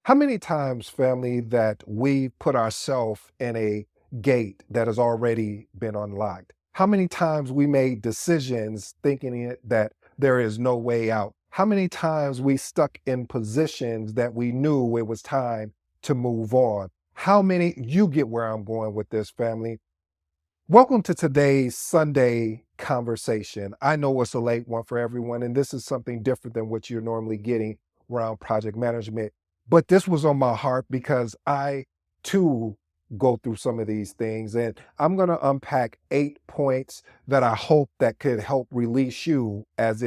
How many times, family, that we put ourselves in a gate that has already been unlocked? How many times we made decisions thinking that there is no way out? How many times we stuck in positions that we knew it was time to move on? How many, you get where I'm going with this, family. Welcome to today's Sunday conversation. I know it's a late one for everyone, and this is something different than what you're normally getting around project management. But this was on my heart because I too go through some of these things, and I'm going to unpack 8 points that I hope that could help release you as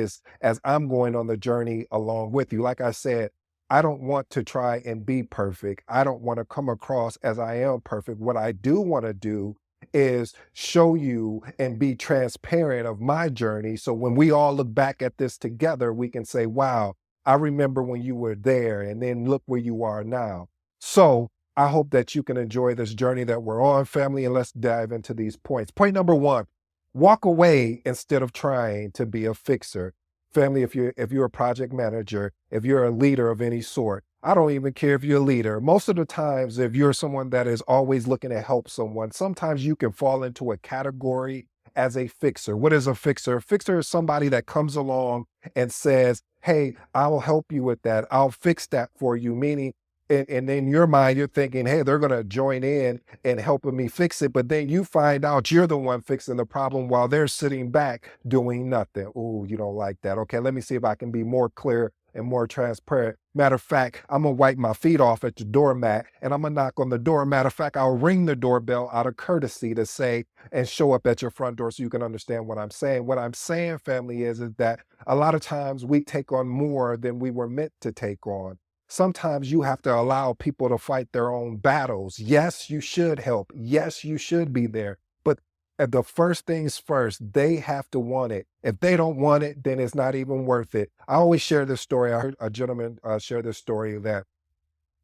I'm going on the journey along with you. Like I said, I don't want to try and be perfect. I don't want to come across as I am perfect. What I do want to do is show you and be transparent of my journey. So when we all look back at this together, we can say, wow, I remember when you were there and then look where you are now. So I hope that you can enjoy this journey that we're on, family, and let's dive into these points. Point number one, walk away instead of trying to be a fixer. Family, if you're a project manager, if you're a leader of any sort, I don't even care if you're a leader. Most of the times, if you're someone that is always looking to help someone, sometimes you can fall into a category as a fixer. What is a fixer? A fixer is somebody that comes along and says, hey, I'll help you with that. I'll fix that for you. Meaning, and in your mind, you're thinking, hey, they're going to join in and helping me fix it. But then you find out you're the one fixing the problem while they're sitting back doing nothing. Ooh, you don't like that. Okay, let me see if I can be more clear and more transparent. Matter of fact, I'm going to wipe my feet off at the doormat and I'm going to knock on the door. Matter of fact, I'll ring the doorbell out of courtesy to say and show up at your front door so you can understand what I'm saying. What I'm saying, family, is that a lot of times we take on more than we were meant to take on. Sometimes you have to allow people to fight their own battles. Yes, you should help. Yes, you should be there. But the first things first, they have to want it. If they don't want it, then it's not even worth it. I always share this story. I heard a gentleman share this story that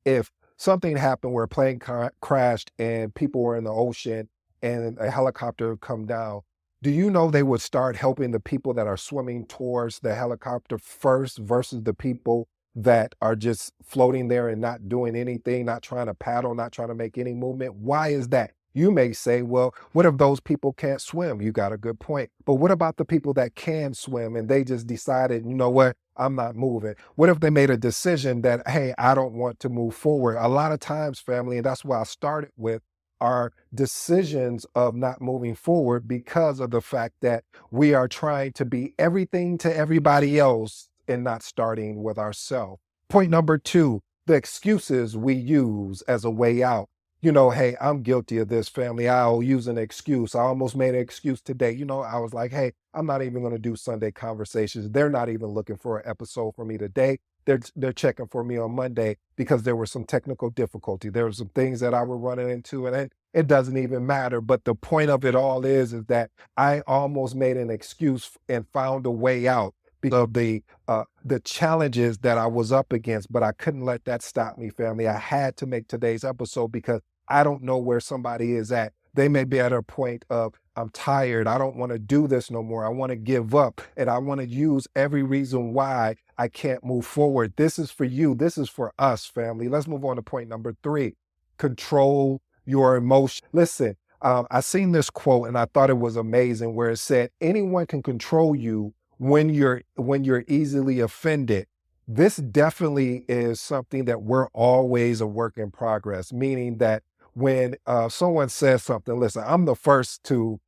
if something happened where a plane crashed and people were in the ocean and a helicopter come down, do you know they would start helping the people that are swimming towards the helicopter first versus the people that are just floating there and not doing anything, not trying to paddle, not trying to make any movement? Why is that? You may say, well, what if those people can't swim? You got a good point. But what about the people that can swim and they just decided, you know what, I'm not moving? What if they made a decision that, hey, I don't want to move forward? A lot of times, family, and that's why I started with, are decisions of not moving forward because of the fact that we are trying to be everything to everybody else and not starting with ourselves. Point number two, the excuses we use as a way out. You know, hey, I'm guilty of this, family. I'll use an excuse. I almost made an excuse today. You know, I was like, hey, I'm not even going to do Sunday conversations. They're not even looking for an episode for me today. They're checking for me on Monday because there was some technical difficulty. There were some things that I were running into, and it doesn't even matter. But the point of it all is that I almost made an excuse and found a way out because of the challenges that I was up against, but I couldn't let that stop me, family. I had to make today's episode because I don't know where somebody is at. They may be at a point of, I'm tired. I don't want to do this no more. I want to give up. And I want to use every reason why I can't move forward. This is for you. This is for us, family. Let's move on to point number three. Control your emotion. Listen, I seen this quote and I thought it was amazing where it said, anyone can control you when you're easily offended. This definitely is something that we're always a work in progress, meaning that when someone says something, listen, I'm the first to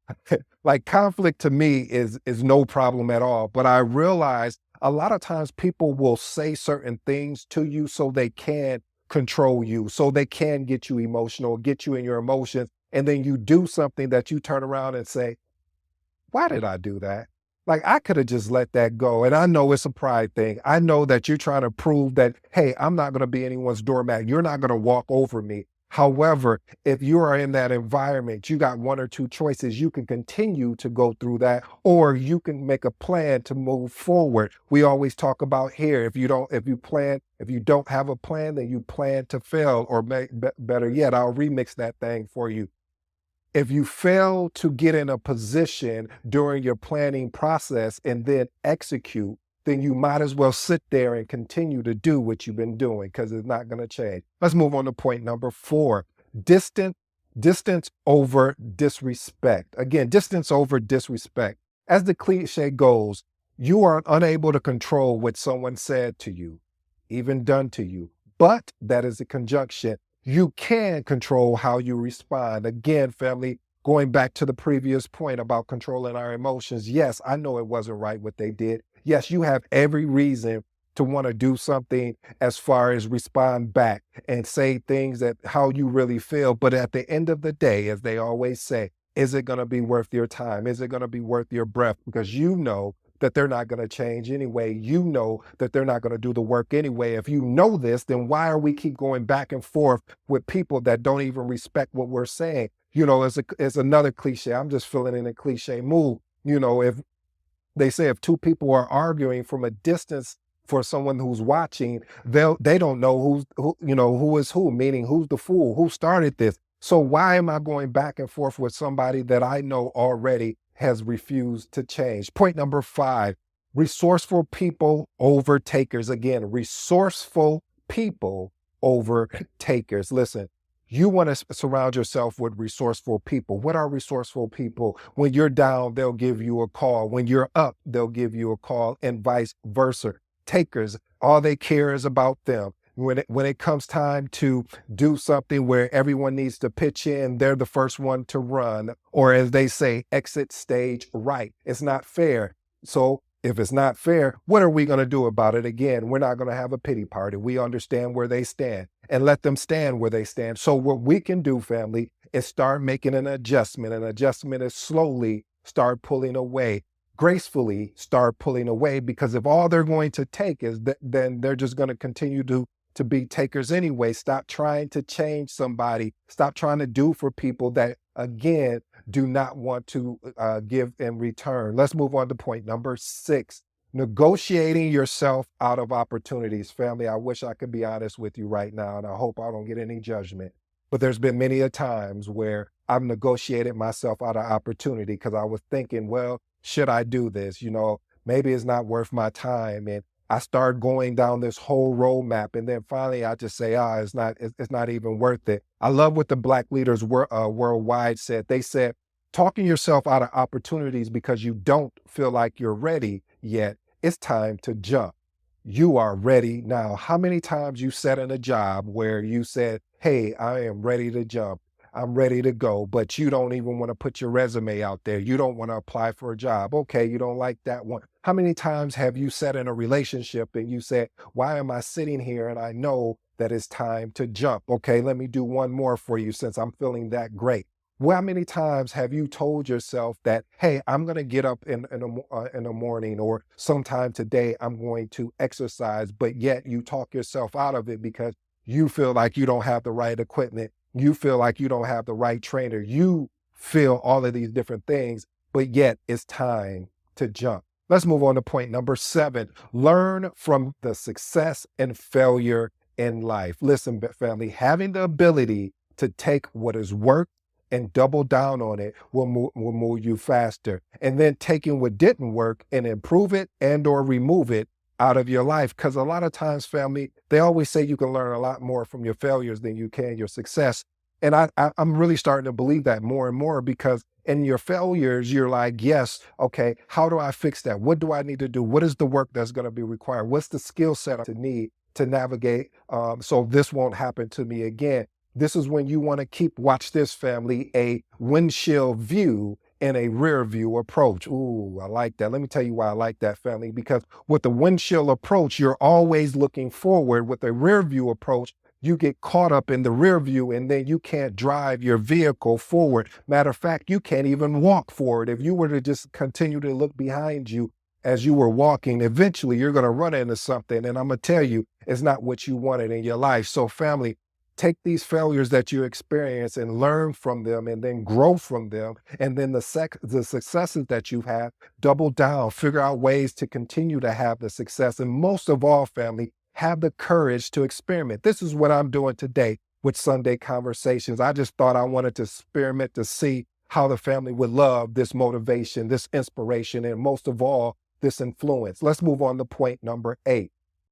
like, conflict to me is no problem at all. But I realize a lot of times people will say certain things to you so they can control you, so they can get you emotional, get you in your emotions. And then you do something that you turn around and say, why did I do that? Like, I could have just let that go. And I know it's a pride thing. I know that you're trying to prove that, hey, I'm not going to be anyone's doormat. You're not going to walk over me. However, if you are in that environment, you got one or two choices. You can continue to go through that, or you can make a plan to move forward. We always talk about here, if you don't have a plan, then you plan to fail, or better yet, I'll remix that thing for you. If you fail to get in a position during your planning process and then execute, then you might as well sit there and continue to do what you've been doing because it's not going to change. Let's move on to point number 4. Distant, distance over disrespect. Again, distance over disrespect. As the cliche goes, you are unable to control what someone said to you, even done to you. But that is a conjunction. You can control how you respond. Again, family, going back to the previous point about controlling our emotions. Yes, I know it wasn't right what they did. Yes, you have every reason to want to do something as far as respond back and say things that how you really feel. But at the end of the day, as they always say, is it going to be worth your time? Is it going to be worth your breath? Because you know that they're not going to change anyway. You know that they're not going to do the work anyway. If you know this, then why are we keep going back and forth with people that don't even respect what we're saying? You know, it's another cliche. I'm just feeling in a cliche mood. You know, if they say if two people are arguing from a distance for someone who's watching, they don't know who is who, meaning who's the fool, who started this. So why am I going back and forth with somebody that I know already has refused to change? Point number 5, resourceful people over takers. Again, resourceful people over takers. Listen, you want to surround yourself with resourceful people. What are resourceful people? When you're down, they'll give you a call. When you're up, they'll give you a call, and vice versa. Takers, all they care is about them. When it comes time to do something where everyone needs to pitch in, they're the first one to run, or as they say, exit stage right. It's not fair. So if it's not fair, what are we going to do about it? Again, we're not going to have a pity party. We understand where they stand and let them stand where they stand. So what we can do, family, is start making an adjustment. An adjustment is slowly start pulling away, gracefully start pulling away, because if all they're going to take is that, then they're just going to continue to be takers anyway. Stop trying to change somebody. Stop trying to do for people that, again, do not want to give in return. Let's move on to point number 6, negotiating yourself out of opportunities. Family, I wish I could be honest with you right now, and I hope I don't get any judgment. But there's been many a times where I've negotiated myself out of opportunity because I was thinking, well, should I do this? You know, maybe it's not worth my time. And I start going down this whole roadmap, and then finally I just say, it's not even worth it. I love what the Black Leaders Worldwide said. They said, talking yourself out of opportunities because you don't feel like you're ready yet, it's time to jump. You are ready now. How many times you sat in a job where you said, hey, I am ready to jump. I'm ready to go, but you don't even want to put your resume out there. You don't want to apply for a job. Okay, you don't like that one. How many times have you sat in a relationship and you said, why am I sitting here and I know that it's time to jump? Okay, let me do one more for you since I'm feeling that great. Well, how many times have you told yourself that, hey, I'm going to get up in the morning, or sometime today I'm going to exercise, but yet you talk yourself out of it because you feel like you don't have the right equipment. You feel like you don't have the right trainer. You feel all of these different things, but yet it's time to jump. Let's move on to point number 7. Learn from the success and failure in life. Listen, family, having the ability to take what has worked and double down on it will move you faster. And then taking what didn't work and improve it and or remove it out of your life. Because a lot of times, family, they always say you can learn a lot more from your failures than you can your success. And I'm really starting to believe that more and more, because in your failures, you're like, yes, okay, how do I fix that? What do I need to do? What is the work that's going to be required? What's the skill set I need to navigate so this won't happen to me again? This is when you want to keep, watch this, family, a windshield view and a rear view approach. Ooh, I like that. Let me tell you why I like that, family, because with the windshield approach, you're always looking forward. With a rear view approach, you get caught up in the rear view and then you can't drive your vehicle forward. Matter of fact, you can't even walk forward. If you were to just continue to look behind you as you were walking, eventually you're going to run into something. And I'm going to tell you, it's not what you wanted in your life. So family, take these failures that you experience and learn from them and then grow from them. And then the successes that you have, double down, figure out ways to continue to have the success. And most of all, family, have the courage to experiment. This is what I'm doing today with Sunday Conversations. I just thought I wanted to experiment to see how the family would love this motivation, this inspiration, and most of all, this influence. Let's move on to point number 8.